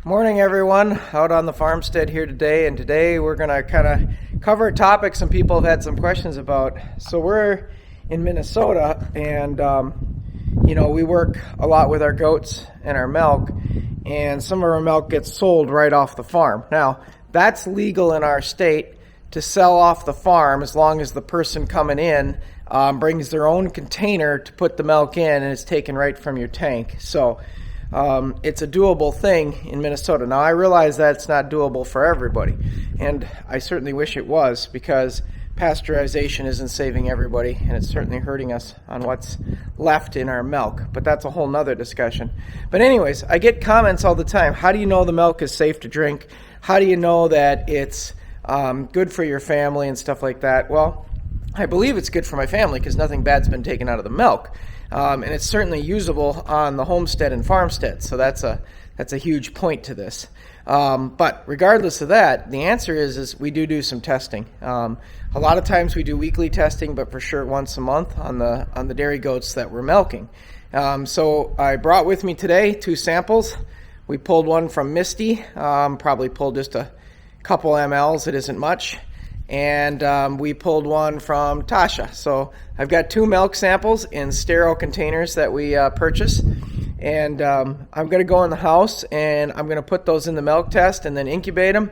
Morning, everyone. Out on the farmstead here today, and today we're going to kind of cover a topic some people have had some questions about. So we're in Minnesota, and we work a lot with our goats and our milk, and some of our milk gets sold right off the farm. Now, that's legal in our state to sell off the farm as long as the person coming in brings their own container to put the milk in, and it's taken right from your tank. So it's a doable thing in Minnesota. Now, I realize that's not doable for everybody, and I certainly wish it was, because pasteurization isn't saving everybody, and it's certainly hurting us on what's left in our milk. But that's a whole nother discussion. But anyways, I get comments all the time. How do you know the milk is safe to drink? How do you know that it's good for your family and stuff like that? Well, I believe it's good for my family because nothing bad's been taken out of the milk. And it's certainly usable on the homestead and farmstead, so that's a huge point to this. But regardless of that, the answer is we do some testing. A lot of times we do weekly testing, but for sure once a month on the dairy goats that we're milking. So I brought with me today 2 samples. We pulled one from Misty, probably pulled just a couple mLs, it isn't much. And we pulled one from Tasha. So I've got 2 milk samples in sterile containers that we purchase. And I'm going to go in the house and I'm going to put those in the milk test and then incubate them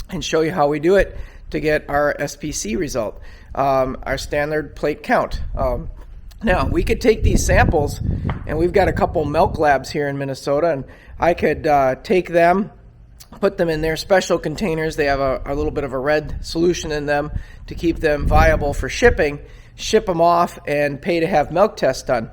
and show you how we do it to get our SPC result, our standard plate count. Now, we could take these samples, and we've got a couple milk labs here in Minnesota, and I could take them, put them in their special containers. They have a little bit of a red solution in them to keep them viable for shipping, ship them off, and pay to have milk tests done.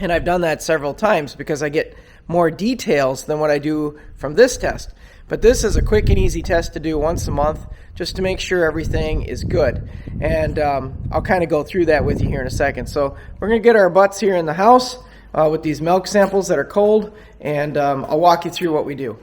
And I've done that several times because I get more details than what I do from this test. But this is a quick and easy test to do once a month just to make sure everything is good. And I'll kind of go through that with you here in a second. So we're going to get our butts here in the house with these milk samples that are cold, and I'll walk you through what we do.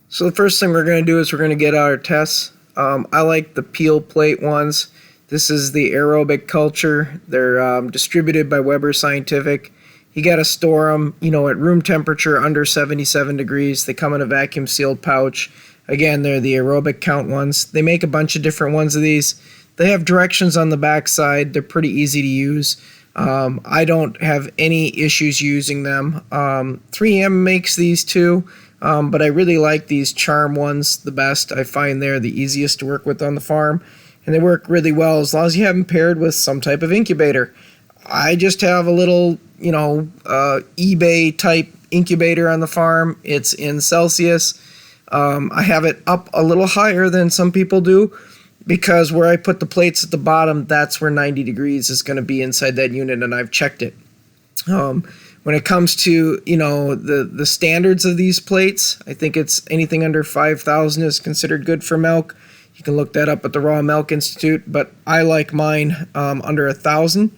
So the first thing we're going to do is we're going to get our tests. I like the peel plate ones. This is the aerobic culture. They're distributed by Weber Scientific. You got to store them, at room temperature under 77 degrees. They come in a vacuum sealed pouch. Again, they're the aerobic count ones. They make a bunch of different ones of these. They have directions on the back side. They're pretty easy to use. I don't have any issues using them. 3M makes these too. But I really like these Charm ones the best. I find they're the easiest to work with on the farm, and they work really well as long as you have them paired with some type of incubator. I just have a little, eBay type incubator on the farm. It's in Celsius. I have it up a little higher than some people do because where I put the plates at the bottom, that's where 90 degrees is going to be inside that unit, and I've checked it. When it comes to, the standards of these plates, I think it's anything under 5,000 is considered good for milk. You can look that up at the Raw Milk Institute, but I like mine under 1,000.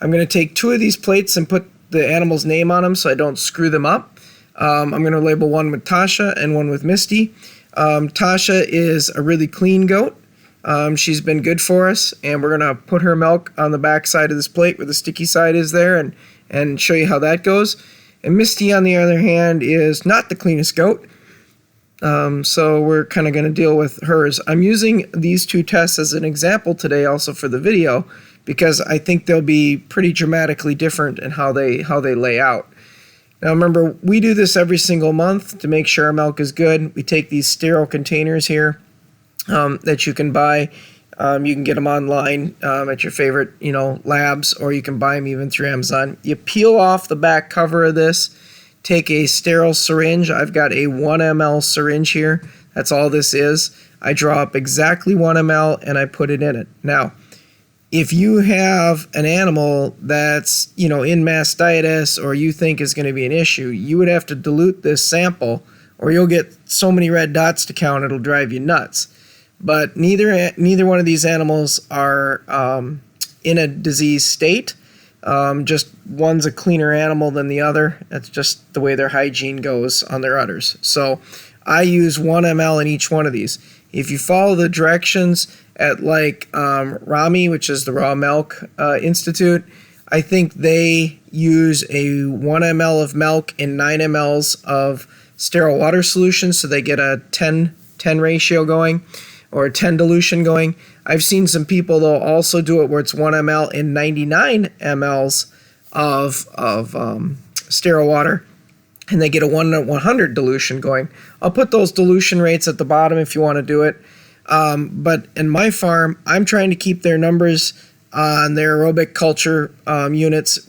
I'm going to take 2 of these plates and put the animal's name on them so I don't screw them up. I'm going to label one with Tasha and one with Misty. Tasha is a really clean goat. She's been good for us, and we're going to put her milk on the back side of this plate where the sticky side is there and show you how that goes. And Misty, on the other hand, is not the cleanest goat. So we're kind of going to deal with hers. I'm using these 2 tests as an example today also for the video because I think they'll be pretty dramatically different in how they lay out. Now remember, we do this every single month to make sure our milk is good. We take these sterile containers here that you can buy. You can get them online at your favorite, labs, or you can buy them even through Amazon. You peel off the back cover of this, take a sterile syringe. I've got a 1 ml syringe here. That's all this is. I draw up exactly 1 ml and I put it in it. Now, if you have an animal that's, in mastitis or you think is going to be an issue, you would have to dilute this sample or you'll get so many red dots to count it'll drive you nuts. But neither one of these animals are in a disease state. Just one's a cleaner animal than the other. That's just the way their hygiene goes on their udders. So I use 1 ml in each one of these. If you follow the directions at RAMI, which is the Raw Milk Institute, I think they use a 1 ml of milk and 9 mLs of sterile water solution, so they get a 10 ratio going, or a 10 dilution going. I've seen some people, though, also do it where it's 1 ml in 99 mLs of sterile water, and they get a 1/100 dilution going. I'll put those dilution rates at the bottom if you want to do it. But in my farm, I'm trying to keep their numbers on their aerobic culture units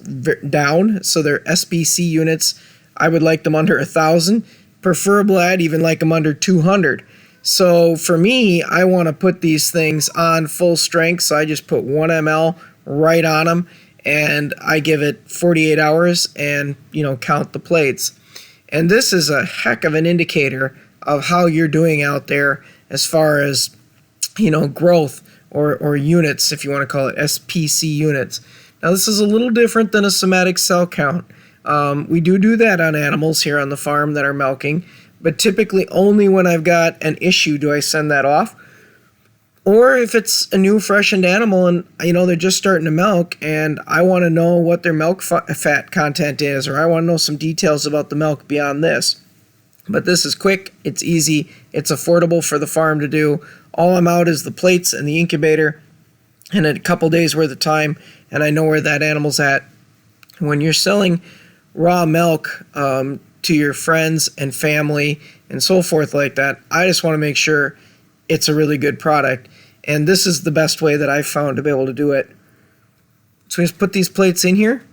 down. So their SBC units, I would like them under 1,000. Preferably, I'd even like them under 200. So for me, I want to put these things on full strength. So I just put 1 ml right on them, and I give it 48 hours and, count the plates. And this is a heck of an indicator of how you're doing out there as far as, growth or units, if you want to call it SPC units. Now, this is a little different than a somatic cell count. We do that on animals here on the farm that are milking, but typically only when I've got an issue do I send that off. Or if it's a new freshened animal and, they're just starting to milk and I want to know what their milk fat content is, or I want to know some details about the milk beyond this. But this is quick, it's easy, it's affordable for the farm to do. All I'm out is the plates and the incubator and a couple days worth of time, and I know where that animal's at. When you're selling raw milk to your friends and family and so forth like that, I just want to make sure it's a really good product. And this is the best way that I've found to be able to do it. So we just put these plates in here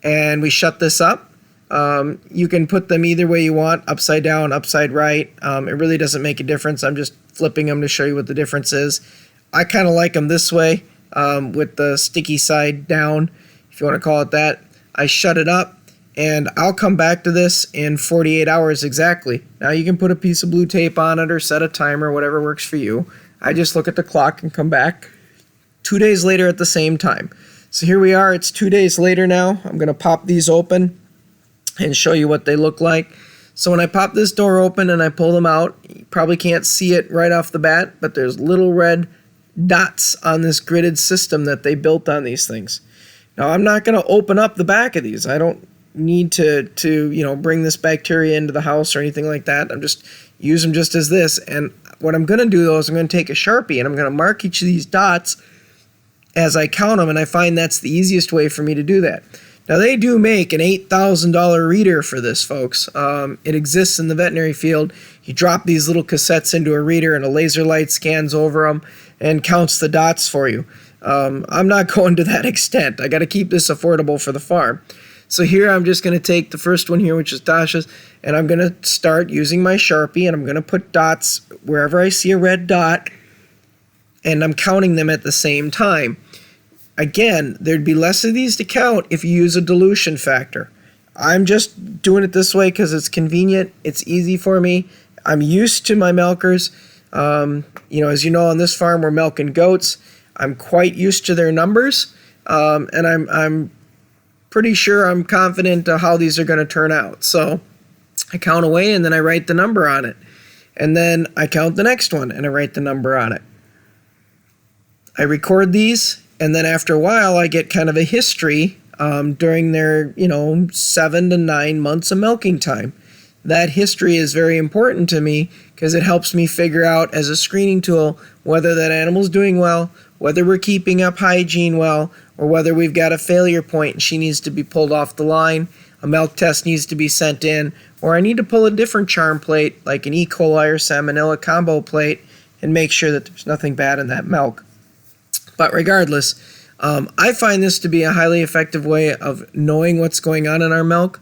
and we shut this up. You can put them either way you want, upside down, upside right. It really doesn't make a difference. I'm just flipping them to show you what the difference is. I kind of like them this way, with the sticky side down, if you want to call it that. I shut it up, and I'll come back to this in 48 hours exactly. Now you can put a piece of blue tape on it or set a timer, whatever works for you. I just look at the clock and come back 2 days later at the same time. So here we are, it's 2 days later now. I'm going to pop these open and show you what they look like. So when I pop this door open and I pull them out, you probably can't see it right off the bat, but there's little red dots on this gridded system that they built on these things. Now I'm not going to open up the back of these. I don't need to bring this bacteria into the house or anything like that. I'm just use them just as this. And what I'm going to do though is I'm going to take a Sharpie and I'm going to mark each of these dots as I count them, and I find that's the easiest way for me to do that. Now, they do make an $8,000 reader for this, folks. It exists in the veterinary field. You drop these little cassettes into a reader, and a laser light scans over them and counts the dots for you. I'm not going to that extent. I got to keep this affordable for the farm. So here I'm just going to take the first one here, which is Dasha's, and I'm going to start using my Sharpie, and I'm going to put dots wherever I see a red dot, and I'm counting them at the same time. Again, there'd be less of these to count if you use a dilution factor. I'm just doing it this way because it's convenient. It's easy for me. I'm used to my milkers. As you know, on this farm, we're milking goats. I'm quite used to their numbers, and I'm pretty sure I'm confident how these are going to turn out. So I count away, and then I write the number on it. And then I count the next one, and I write the number on it. I record these. And then after a while, I get kind of a history during their, 7 to 9 months of milking time. That history is very important to me because it helps me figure out as a screening tool whether that animal's doing well, whether we're keeping up hygiene well, or whether we've got a failure point and she needs to be pulled off the line, a milk test needs to be sent in, or I need to pull a different charm plate like an E. coli or salmonella combo plate and make sure that there's nothing bad in that milk. But regardless, I find this to be a highly effective way of knowing what's going on in our milk.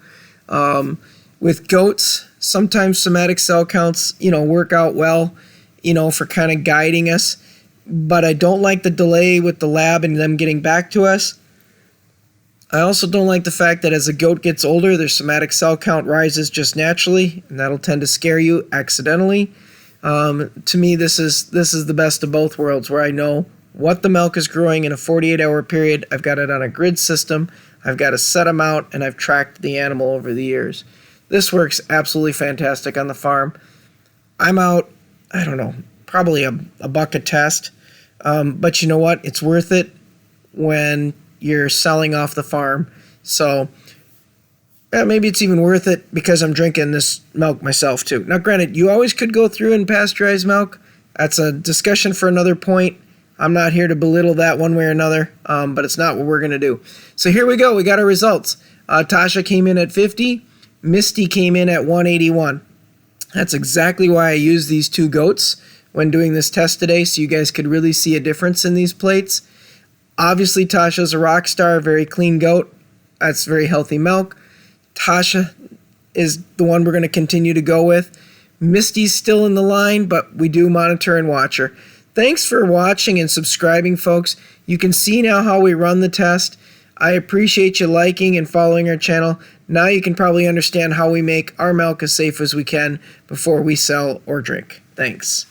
With goats, sometimes somatic cell counts, work out well, for kind of guiding us. But I don't like the delay with the lab and them getting back to us. I also don't like the fact that as a goat gets older, their somatic cell count rises just naturally, and that'll tend to scare you accidentally. To me, this is the best of both worlds, where I know what the milk is growing in a 48-hour period. I've got it on a grid system. I've got a set amount, and I've tracked the animal over the years. This works absolutely fantastic on the farm. I'm out, probably a buck a test. But you know what? It's worth it when you're selling off the farm. So maybe it's even worth it because I'm drinking this milk myself too. Now, granted, you always could go through and pasteurize milk. That's a discussion for another point. I'm not here to belittle that one way or another, but it's not what we're going to do. So here we go. We got our results. Tasha came in at 50. Misty came in at 181. That's exactly why I used these two goats when doing this test today, so you guys could really see a difference in these plates. Obviously, Tasha's a rock star, very clean goat. That's very healthy milk. Tasha is the one we're going to continue to go with. Misty's still in the line, but we do monitor and watch her. Thanks for watching and subscribing, folks. You can see now how we run the test. I appreciate you liking and following our channel. Now you can probably understand how we make our milk as safe as we can before we sell or drink. Thanks.